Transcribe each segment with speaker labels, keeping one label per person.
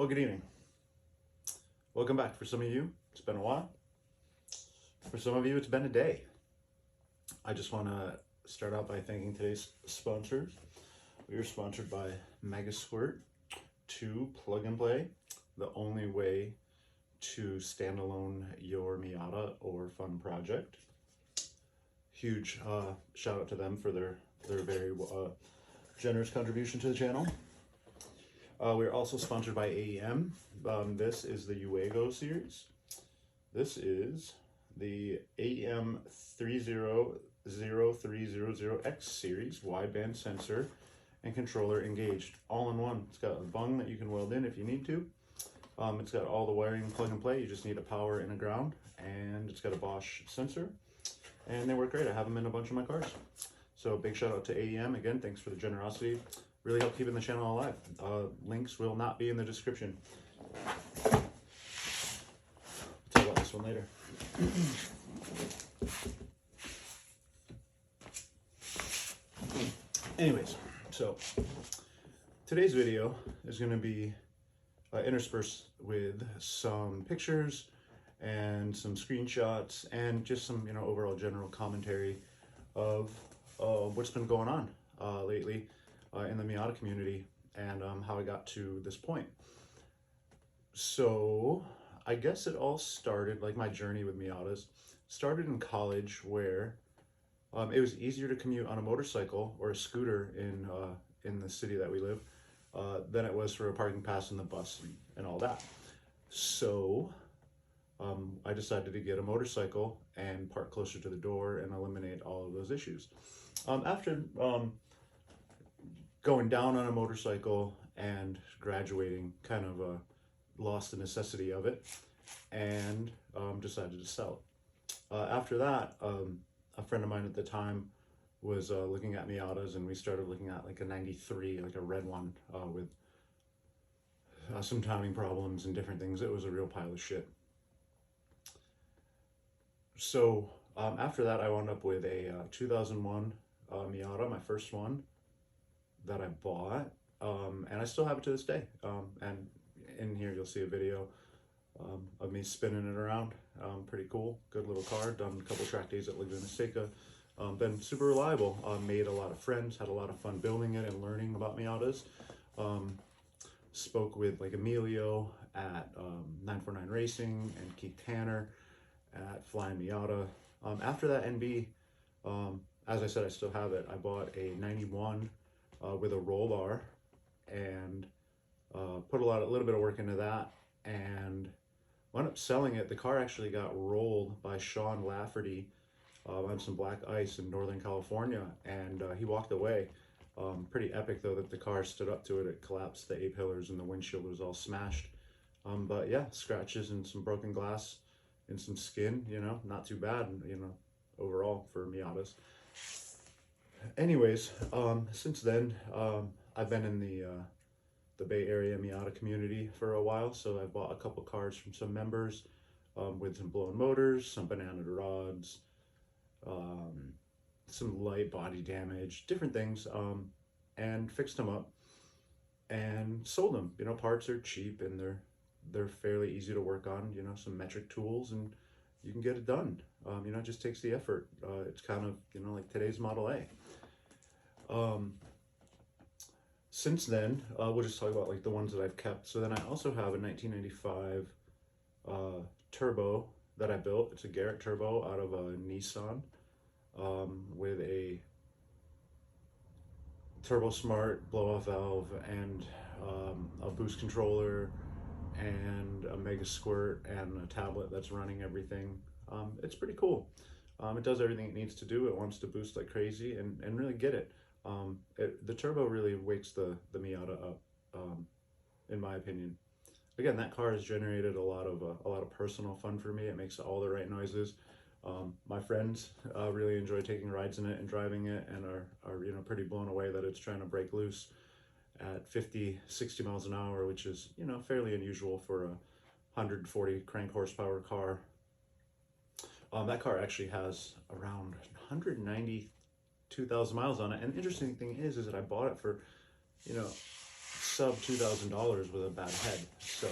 Speaker 1: Well, good evening. Welcome back. For some of you, it's been a while. For some of you, it's been a day. I just want to start out by thanking today's sponsors. We are sponsored by Mega Squirt 2 Plug and Play, the only way to standalone your Miata or fun project. Huge shout out to them for their very generous contribution to the channel. We're also sponsored by AEM. This is the Uego series. This is the AEM 300300X series, wideband sensor and controller engaged, all in one. It's got a bung that you can weld in if you need to. It's got all the wiring plug and play. You just need a power and a ground, and it's got a Bosch sensor, and they work great. I have them in a bunch of my cars. So big shout out to AEM again. Thanks for the generosity. Really help keeping the channel alive. Links will not be in the description. I'll tell you about this one later. Anyways, so today's video is going to be interspersed with some pictures and some screenshots and just some, overall general commentary of what's been going on lately in the Miata community and how I got to this point. So I guess it all started, like my journey with Miatas, started in college, where it was easier to commute on a motorcycle or a scooter in the city that we live than it was for a parking pass in the bus and all that. So I decided to get a motorcycle and park closer to the door and eliminate all of those issues. After going down on a motorcycle and graduating, kind of lost the necessity of it and decided to sell it. After that, a friend of mine at the time was looking at Miatas, and we started looking at like a 93, like a red one with some timing problems and different things. It was a real pile of shit. So after that, I wound up with a 2001 Miata, my first one that I bought, and I still have it to this day. And in here you'll see a video of me spinning it around. Pretty cool, good little car. Done a couple track days at Laguna Seca. Been super reliable. Made a lot of friends, had a lot of fun building it and learning about Miatas. Spoke with like Emilio at 949 Racing and Keith Tanner at Flying Miata. After that NB, as I said, I still have it. I bought a 91 with a roll bar and put a little bit of work into that, and wound up selling it. The car actually got rolled by Sean Lafferty on some black ice in Northern California, and he walked away. Pretty epic though that the car stood up to it. It collapsed the A-pillars and the windshield was all smashed. But yeah, scratches and some broken glass and some skin, not too bad, overall for Miatas. Anyways, since then, I've been in the Bay Area Miata community for a while, so I bought a couple cars from some members with some blown motors, some banana rods, some light body damage, different things, and fixed them up and sold them. Parts are cheap and they're fairly easy to work on. Some metric tools, and you can get it done. It just takes the effort. It's kind of like today's Model A. Since then, we'll just talk about like the ones that I've kept. So then I also have a 1995 turbo that I built. It's a Garrett turbo out of a Nissan with a Turbo Smart blow-off valve and a boost controller and a Mega Squirt and a tablet that's running everything. It's pretty cool. It does everything it needs to do. It wants to boost like crazy and really get it. The turbo really wakes the Miata up, in my opinion. Again, that car has generated a lot of personal fun for me. It makes all the right noises. My friends really enjoy taking rides in it and driving it, and are pretty blown away that it's trying to break loose at 50-60 miles an hour, which is fairly unusual for a 140 crank horsepower car. That car actually has around 192,000 miles on it, and the interesting thing is that I bought it for sub $2,000 with a bad head. So,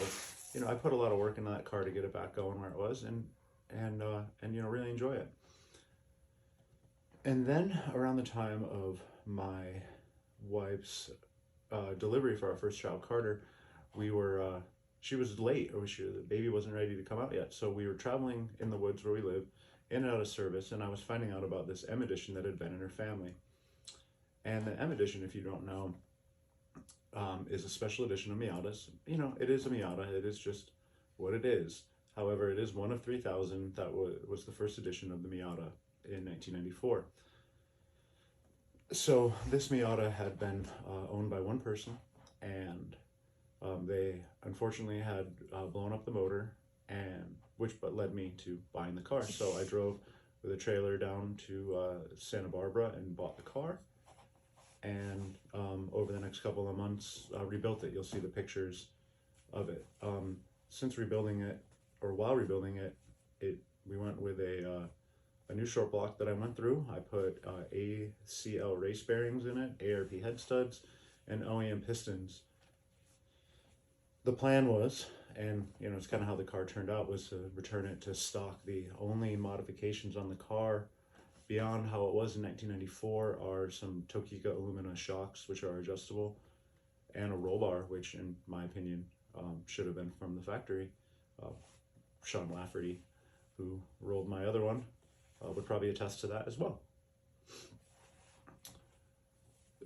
Speaker 1: you know, I put a lot of work into that car to get it back going where it was, and you know, really enjoy it. And then around the time of my wife's delivery for our first child, Carter, we were she was late, or the baby wasn't ready to come out yet. So we were traveling in the woods where we live, in and out of service, and I was finding out about this M edition that had been in her family. And the M edition, if you don't know, is a special edition of Miatas. You know, it is a Miata. It is just what it is. However, it is one of 3,000 that was the first edition of the Miata in 1994. So this Miata had been owned by one person, and they unfortunately had blown up the motor, and but led me to buying the car. So I drove with a trailer down to Santa Barbara and bought the car, and over the next couple of months rebuilt it. You'll see the pictures of it. Since rebuilding it, or while rebuilding it, we went with a new short block that I went through. I put ACL race bearings in it, ARP head studs, and OEM pistons. The plan was, and you know, it's kind of how the car turned out, was to return it to stock. The only modifications on the car beyond how it was in 1994 are some Tokika Alumina shocks, which are adjustable, and a roll bar, which in my opinion should have been from the factory. Sean Lafferty, who rolled my other one, would probably attest to that as well.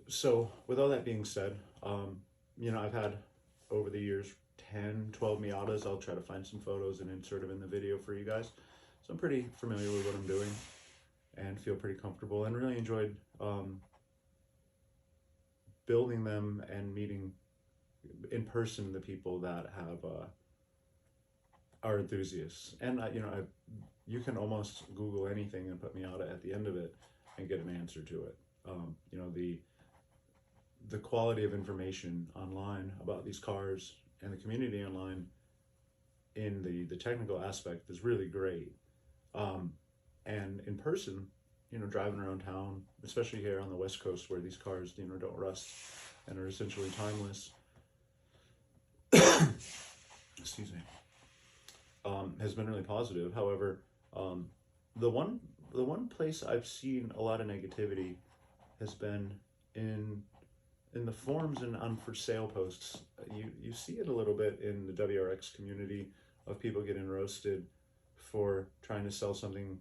Speaker 1: So with all that being said, you know, I've had over the years 10, 12 Miatas. I'll try to find some photos and insert them in the video for you guys. So I'm pretty familiar with what I'm doing and feel pretty comfortable, and really enjoyed building them and meeting in person the people that have are enthusiasts. And you know, you can almost Google anything and put Miata at the end of it and get an answer to it. You know, the quality of information online about these cars and the community online in the technical aspect is really great. And in person, you know, driving around town, especially here on the West Coast where these cars, you know, don't rust and are essentially timeless, excuse me, has been really positive. However, the one place I've seen a lot of negativity has been in the forums and on for sale posts. You see it a little bit in the WRX community of people getting roasted for trying to sell something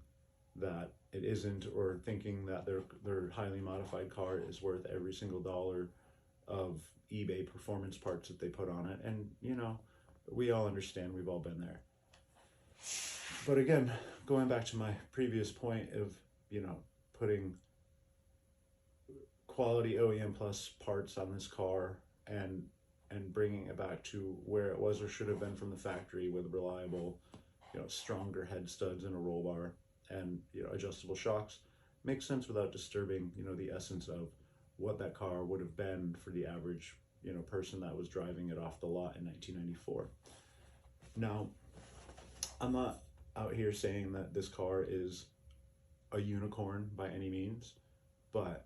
Speaker 1: that it isn't, or thinking that their highly modified car is worth every single dollar of eBay performance parts that they put on it. And you know, we all understand, we've all been there. But again, going back to my previous point of, you know, putting quality OEM plus parts on this car and bringing it back to where it was or should have been from the factory, with reliable, you know, stronger head studs and a roll bar, and you know, adjustable shocks, makes sense without disturbing, you know, the essence of what that car would have been for the average, you know, person that was driving it off the lot in 1994. Now, I'm not out here saying that this car is a unicorn by any means, but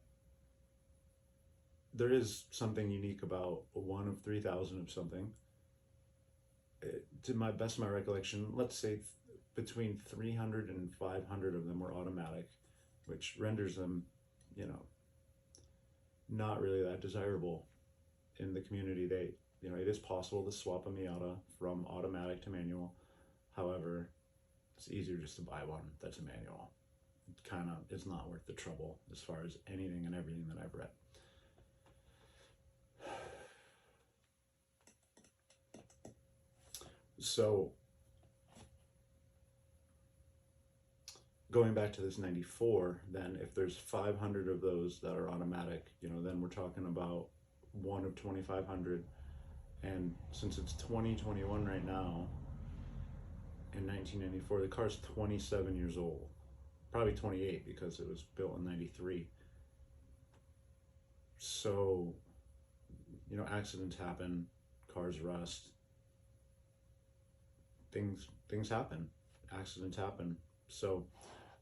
Speaker 1: there is something unique about a one of 3,000 of something. To my best of my recollection, let's say between 300 and 500 of them were automatic, which renders them, you know, not really that desirable in the community. You know, it is possible to swap a Miata from automatic to manual. However, it's easier just to buy one that's a manual. It kind of is not worth the trouble as far as anything and everything that I've read. So going back to this 94, then if there's 500 of those that are automatic, you know, then we're talking about one of 2,500. And since it's 2021 right now, in 1994, the car's 27 years old, probably 28 because it was built in 93. So, you know, accidents happen, cars rust, things happen, accidents happen. So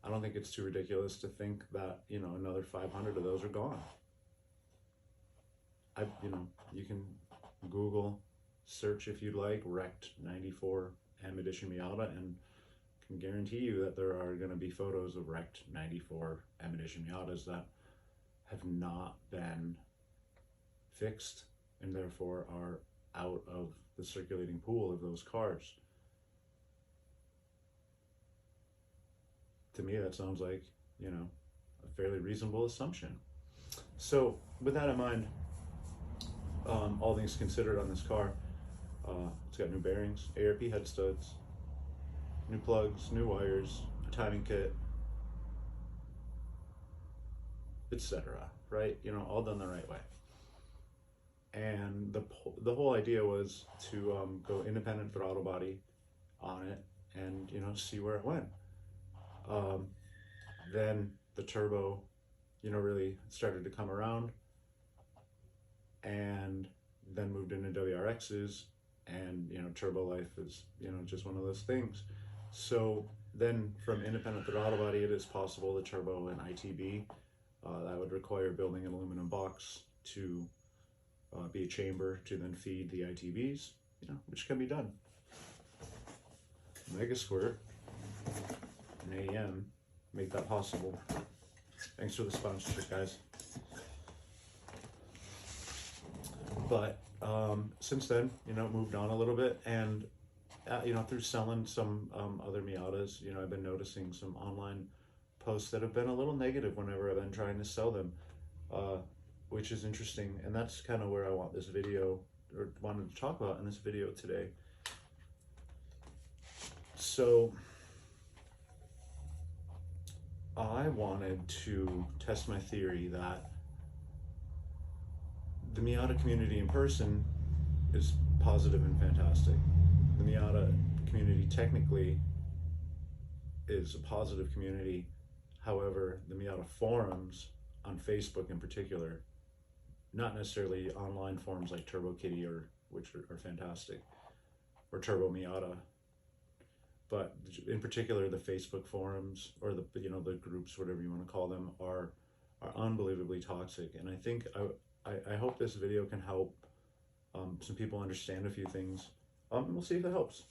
Speaker 1: I don't think it's too ridiculous to think that, you know, another 500 of those are gone. You know, you can Google search, if you'd like, wrecked 94 M edition Miata, and can guarantee you that there are going to be photos of wrecked 94 M edition Miatas that have not been fixed and therefore are out of the circulating pool of those cars. To me, that sounds like, a fairly reasonable assumption. So, with that in mind, all things considered on this car, it's got new bearings, ARP head studs, new plugs, new wires, a timing kit, etc. Right? All done the right way. And the whole idea was to go independent throttle body on it and see where it went. Then the turbo, really started to come around, and then moved into WRXs, and turbo life is just one of those things. So then from independent throttle body, it is possible the turbo and ITB. That would require building an aluminum box to be a chamber to then feed the ITBs, which can be done. Mega Squirt and AM make that possible. Thanks for the sponsorship, guys. But since then, moved on a little bit, and through selling some other Miatas, I've been noticing some online posts that have been a little negative whenever I've been trying to sell them, which is interesting, and that's kind of where I want this video, or wanted to talk about in this video today. So I wanted to test my theory that the Miata community in person is positive and fantastic. The Miata community technically is a positive community. However, the Miata forums on Facebook in particular, not necessarily online forums like Turbo Kitty, which are fantastic, or Turbo Miata, but in particular the Facebook forums, or the groups, whatever you want to call them, are unbelievably toxic. And I think I hope this video can help some people understand a few things. And we'll see if it helps.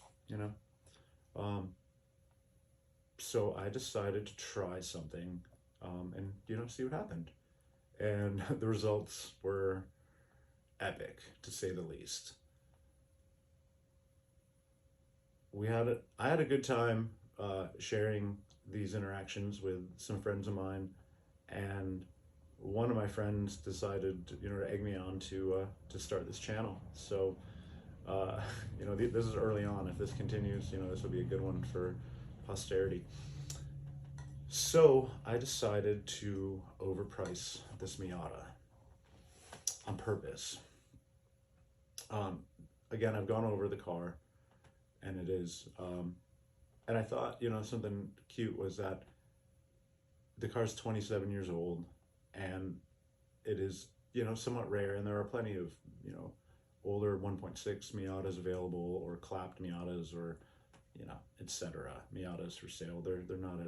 Speaker 1: So I decided to try something, and see what happened. And the results were epic, to say the least. I had a good time sharing these interactions with some friends of mine, and one of my friends decided to egg me on to start this channel. So this is early on. If this continues, this will be a good one for posterity. So I decided to overprice this Miata on purpose. Again, I've gone over the car, and it is, and I thought, something cute was that the car's 27 years old, and it is, somewhat rare, and there are plenty of, older 1.6 Miatas available, or clapped Miatas, or, etc. Miatas for sale. They're not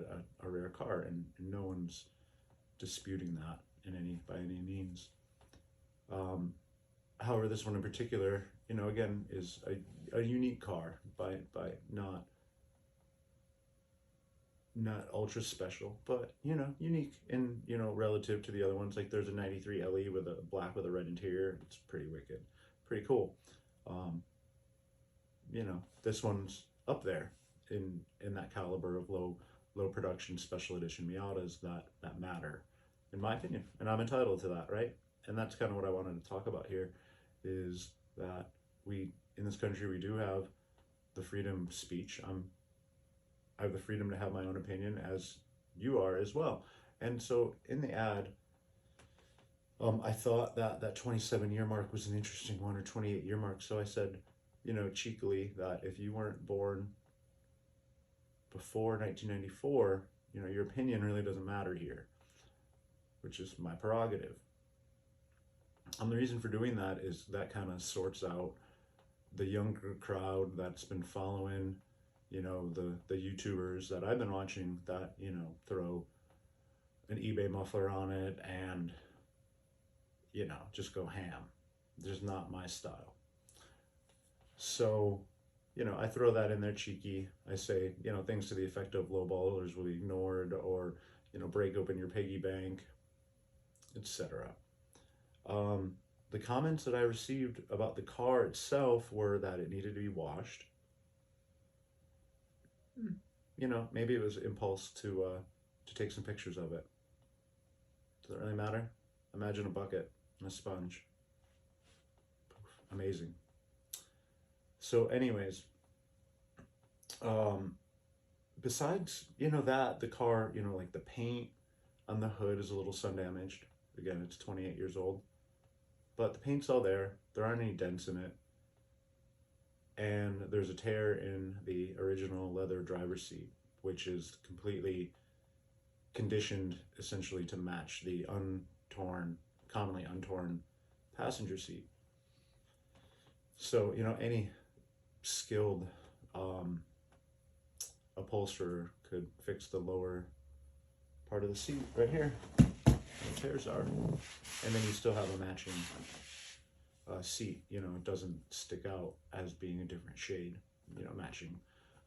Speaker 1: a rare car, and no one's disputing that by any means. However, this one in particular, again, is a unique car by not ultra special, but unique in relative to the other ones. Like there's a 93 LE with a black with a red interior. It's pretty wicked, pretty cool. This one's up there in that caliber of low production special edition Miatas that matter, in my opinion, and I'm entitled to that, right? And that's kind of what I wanted to talk about here, is that we in this country, we do have the freedom of speech. I have the freedom to have my own opinion, as you are as well. And so in the ad, I thought that 27-year mark was an interesting one, or 28-year mark. So I said, cheekily, that if you weren't born before 1994, your opinion really doesn't matter here, which is my prerogative. The reason for doing that is that kind of sorts out the younger crowd that's been following, the YouTubers that I've been watching that, throw an eBay muffler on it and, just go ham. Just not my style. So, I throw that in there cheeky. I say, things to the effect of low ballers will be ignored, or, break open your piggy bank, etc. Um, the comments that I received about the car itself were that it needed to be washed. Maybe it was impulse to take some pictures of it. Does it really matter? Imagine a bucket and a sponge. Amazing. So, anyways, um, besides that, the car, like the paint on the hood is a little sun damaged. Again, it's 28 years old, but the paint's all there. There aren't any dents in it, and there's a tear in the original leather driver's seat, which is completely conditioned essentially to match the untorn, commonly untorn passenger seat. So, any skilled um, upholsterer could fix the lower part of the seat right here. The tears are. And then you still have a matching seat. It doesn't stick out as being a different shade, matching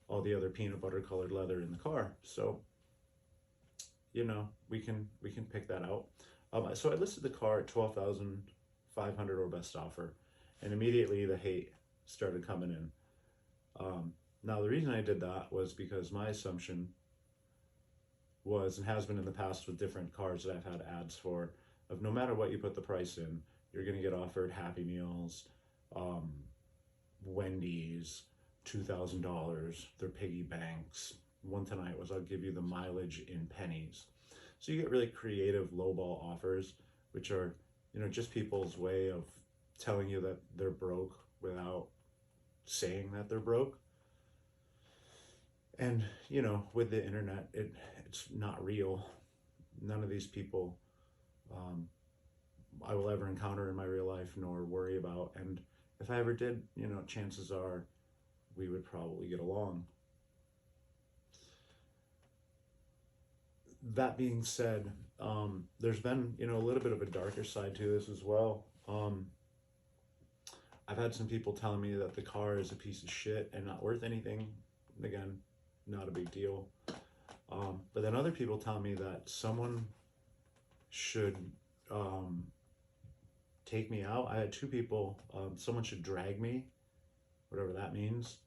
Speaker 1: all the other peanut butter colored leather in the car. So, we can pick that out. So I listed the car at 12,500 or best offer, and immediately the hate started coming in. Now the reason I did that was because my assumption was, and has been in the past with different cars that I've had ads for, of no matter what you put the price in, you're going to get offered Happy Meals, um, Wendy's, $2,000, their piggy banks. One tonight was, I'll give you the mileage in pennies. So you get really creative lowball offers, which are, just people's way of telling you that they're broke without saying that they're broke. And, with the internet, it's not real. None of these people um, I will ever encounter in my real life nor worry about. And if I ever did, chances are we would probably get along. That being said, there's been, a little bit of a darker side to this as well. I've had some people telling me that the car is a piece of shit and not worth anything. Again, not a big deal. But then other people tell me that someone should take me out. I had two people, someone should drag me, whatever that means,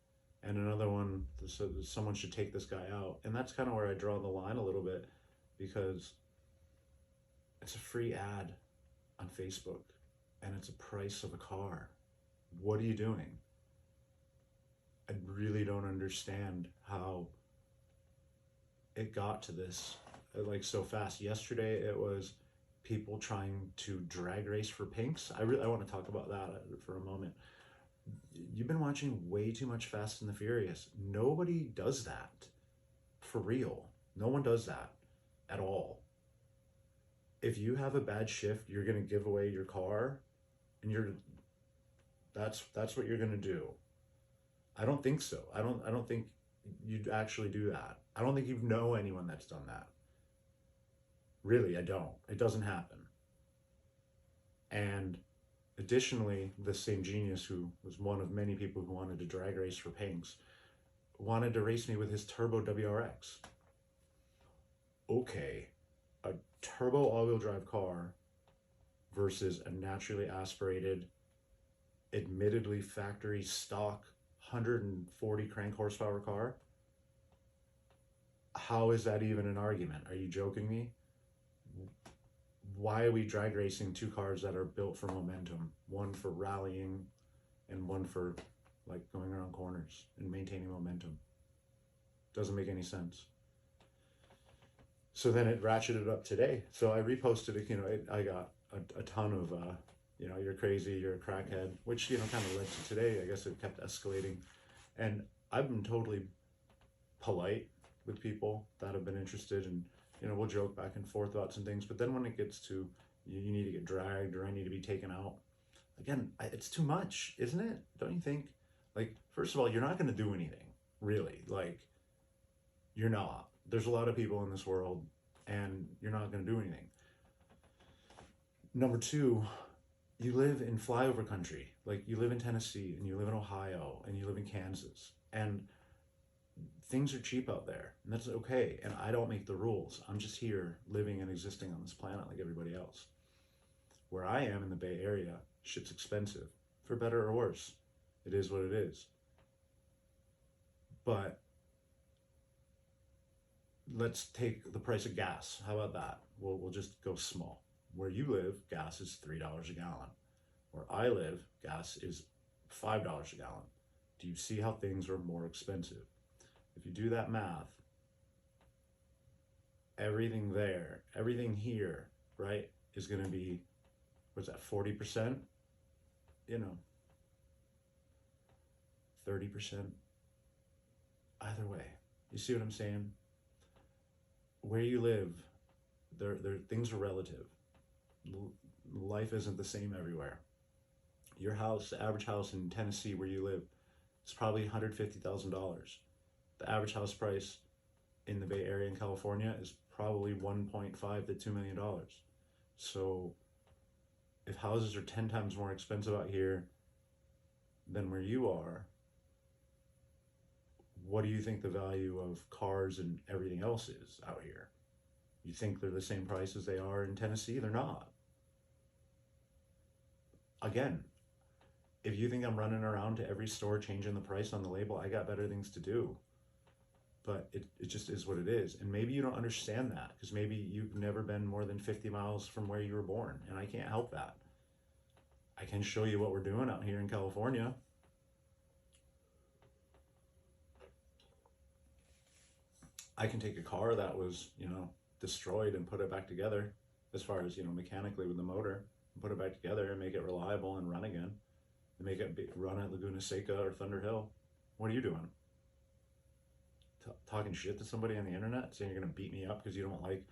Speaker 1: and another one, so someone should take this guy out. And that's kind of where I draw the line a little bit, because it's a free ad on Facebook and it's a price of a car. What are you doing? I really don't understand how it got to this like so fast. Yesterday it was people trying to drag race for pinks. I want to talk about that for a moment. You've been watching way too much Fast and the Furious. Nobody does that for real. No one does that at all. If you have a bad shift, you're going to give away your car, and that's what you're going to do. I don't think so. I don't think you'd actually do that. I don't think you know anyone that's done that. Really, I don't. It doesn't happen. And additionally, the same genius who was one of many people who wanted to drag race for pinks wanted to race me with his turbo WRX. Okay, a turbo all-wheel drive car versus a naturally aspirated, admittedly factory stock 140 crank horsepower car. How is that even an argument? Are you joking me? Why are we drag racing two cars that are built for momentum? One for rallying and one for like going around corners and maintaining momentum. Doesn't make any sense. So then it ratcheted up today. So I reposted it, I got a ton of, you're crazy, you're a crackhead, which, kind of led to today. I guess it kept escalating. And I've been totally polite with people that have been interested, and, we'll joke back and forth about some things. But then when it gets to, you need to get dragged or I need to be taken out, again, it's too much, isn't it? Don't you think? Like, first of all, you're not going to do anything, really. Like, you're not. There's a lot of people in this world, and you're not going to do anything. Number two, You live in flyover country. Like, you live in Tennessee and you live in Ohio and you live in Kansas, and things are cheap out there, and that's okay. And I don't make the rules. I'm just here living and existing on this planet like everybody else. Where I am in the Bay Area, shit's expensive, for better or worse. It is what it is. But let's take the price of gas. How about that? We'll just go small. Where you live, gas is $3 a gallon. Where I live, gas is $5 a gallon. Do you see how things are more expensive? If you do that math, everything there, everything here, right, is going to be, what's that, 40%? You know, 30%? Either way. You see what I'm saying? Where you live, things are relative. Life isn't the same everywhere. Your house, the average house in Tennessee where you live, is probably $150,000. The average house price in the Bay Area in California is probably 1.5 to $2 million. So if houses are 10 times more expensive out here than where you are, what do you think the value of cars and everything else is out here? You think they're the same price as they are in Tennessee? They're not. Again, if you think I'm running around to every store changing the price on the label, I got better things to do. But it just is what it is. And maybe you don't understand that because maybe you've never been more than 50 miles from where you were born, and I can't help that. I can show you what we're doing out here in California. I can take a car that was, destroyed and put it back together, as far as, mechanically with the motor, and put it back together and make it reliable and run again, and make it run at Laguna Seca or Thunder Hill. What are you doing? Talking shit to somebody on the internet, saying you're gonna beat me up because you don't like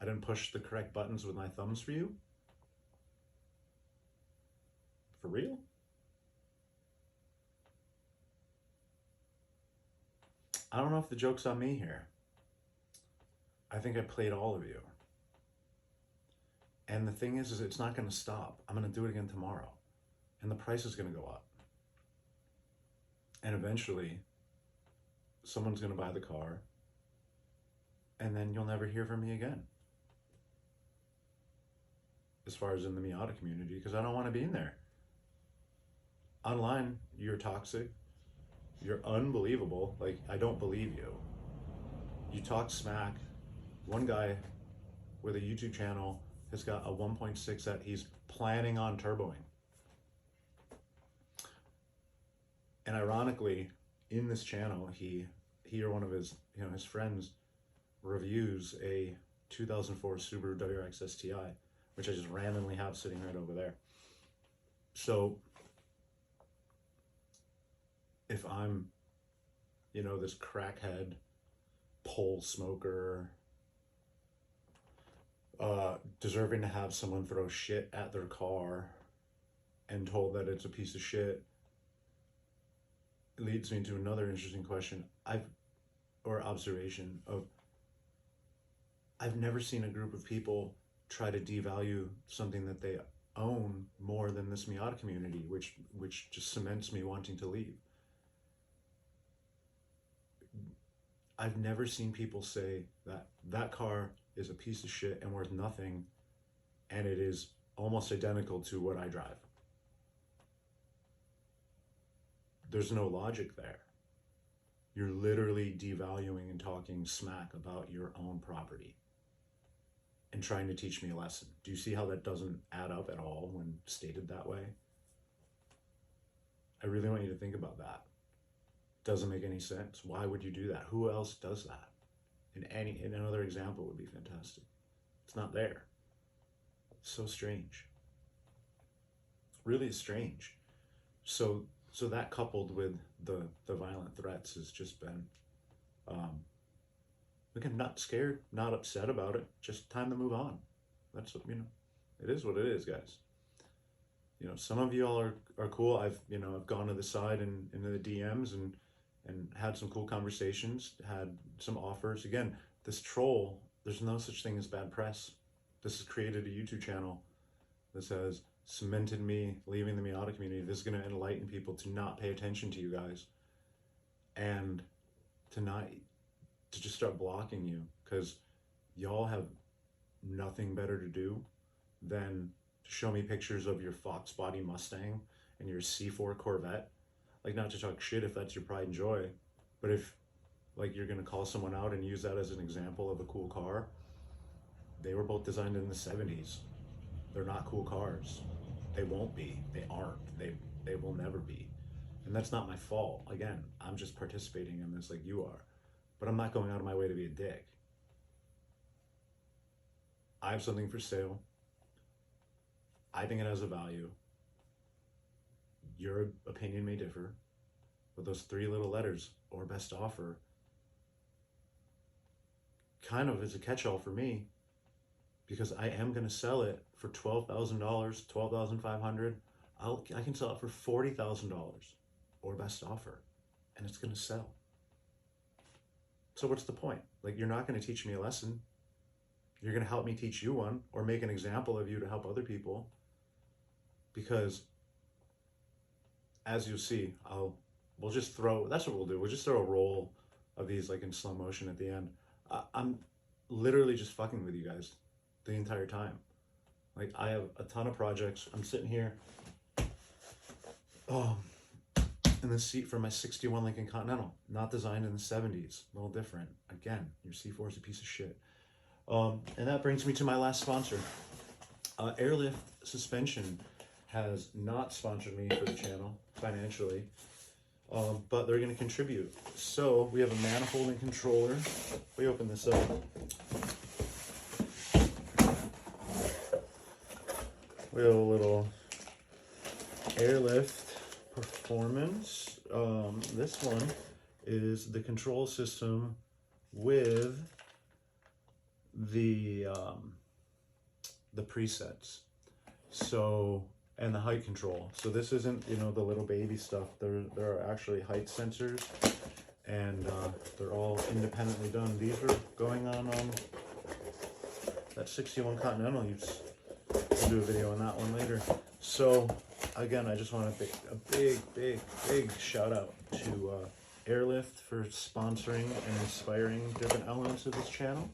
Speaker 1: I didn't push the correct buttons with my thumbs for you? For real? I don't know if the joke's on me here. I think I played all of you. And the thing is it's not gonna stop. I'm gonna do it again tomorrow. And the price is gonna go up. And eventually, someone's gonna buy the car, and then you'll never hear from me again. As far as in the Miata community, because I don't want to be in there. Online, you're toxic. You're unbelievable. Like, I don't believe you. You talk smack. One guy with a YouTube channel has got a 1.6 that he's planning on turboing. And ironically, in this channel, he or one of his his friends reviews a 2004 Subaru WRX STI, which I just randomly have sitting right over there. So if I'm, this crackhead, pole smoker, deserving to have someone throw shit at their car and told that it's a piece of shit, leads me to another interesting question or observation of, I've never seen a group of people try to devalue something that they own more than this Miata community, which just cements me wanting to leave. I've never seen people say that that car is a piece of shit and worth nothing, and it is almost identical to what I drive. There's no logic there. You're literally devaluing and talking smack about your own property and trying to teach me a lesson. Do you see how that doesn't add up at all when stated that way? I really want you to think about that. Doesn't make any sense. Why would you do that? Who else does that? In another example would be fantastic. It's not there. So strange. Really strange. So that, coupled with the violent threats, has just been, again, not scared, not upset about it, just time to move on. That's what, it is what it is, guys. Some of you all are cool. I've gone to the side and into the DMs and had some cool conversations, had some offers. Again, this troll, there's no such thing as bad press. This has created a YouTube channel This has cemented me leaving the Miata community. This is going to enlighten people to not pay attention to you guys and to not, to just start blocking you, because y'all have nothing better to do than to show me pictures of your Fox body Mustang and your C4 Corvette. Like, not to talk shit if that's your pride and joy, but if like you're gonna call someone out and use that as an example of a cool car, they were both designed in the 70s. They're not cool cars. They won't be. They aren't. They will never be. And that's not my fault. Again, I'm just participating in this like you are. But I'm not going out of my way to be a dick. I have something for sale. I think it has a value. Your opinion may differ, but those three little letters, or best offer, kind of is a catch-all for me, because I am going to sell it for $12,000, $12,500. I can sell it for $40,000, or best offer, and it's going to sell. So what's the point? Like, you're not going to teach me a lesson. You're going to help me teach you one, or make an example of you to help other people. Because as you'll see, we'll just throw, that's what we'll do. We'll just throw a roll of these like in slow motion at the end. I'm literally just fucking with you guys the entire time. Like, I have a ton of projects. I'm sitting here in the seat for my 61 Lincoln Continental, not designed in the 70s, a little different. Again, your C4 is a piece of shit. And that brings me to my last sponsor. Airlift Suspension has not sponsored me for the channel financially, but they're going to contribute. So we have a manifold and controller. We open this up. We have a little Airlift Performance. This one is the control system with the presets. So, and the height control. So this isn't, you know, the little baby stuff. There are actually height sensors, and they're all independently done. These are going on that 61 Continental. We'll do a video on that one later. So again, I just want to make a big shout out to Airlift for sponsoring and inspiring different elements of this channel.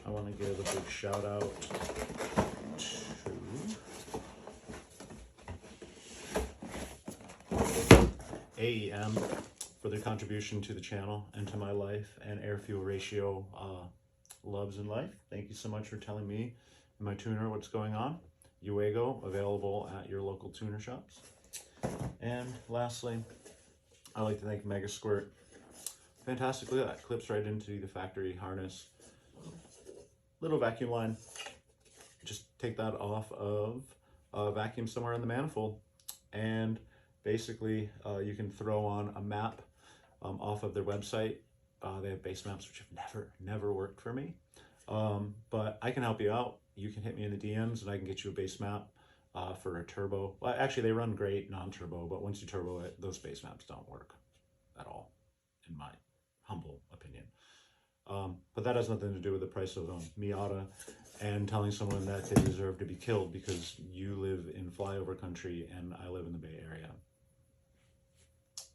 Speaker 1: I want to give a big shout out to AEM for their contribution to the channel and to my life, and Air Fuel Ratio loves in life. Thank you so much for telling me and my tuner what's going on. Uego, available at your local tuner shops. And lastly, I'd like to thank Mega Squirt. Fantastic, look at that, clips right into the factory harness. Little vacuum line. Just take that off of a vacuum somewhere in the manifold, and basically you can throw on a map off of their website. They have base maps, which have never worked for me, but I can help you out. You can hit me in the DMs and I can get you a base map for a turbo. Well, actually they run great non-turbo, but once you turbo it, those base maps don't work at all, in my humble opinion. But that has nothing to do with the price of Miata and telling someone that they deserve to be killed because you live in flyover country and I live in the Bay Area.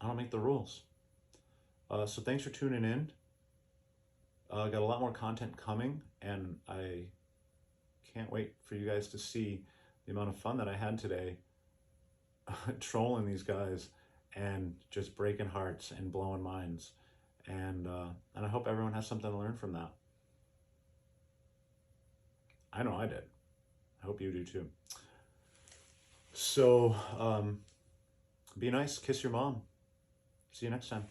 Speaker 1: I don't make the rules. So thanks for tuning in. Got a lot more content coming, and I can't wait for you guys to see the amount of fun that I had today trolling these guys and just breaking hearts and blowing minds. And I hope everyone has something to learn from that. I know I did. I hope you do too. So be nice, kiss your mom. See you next time.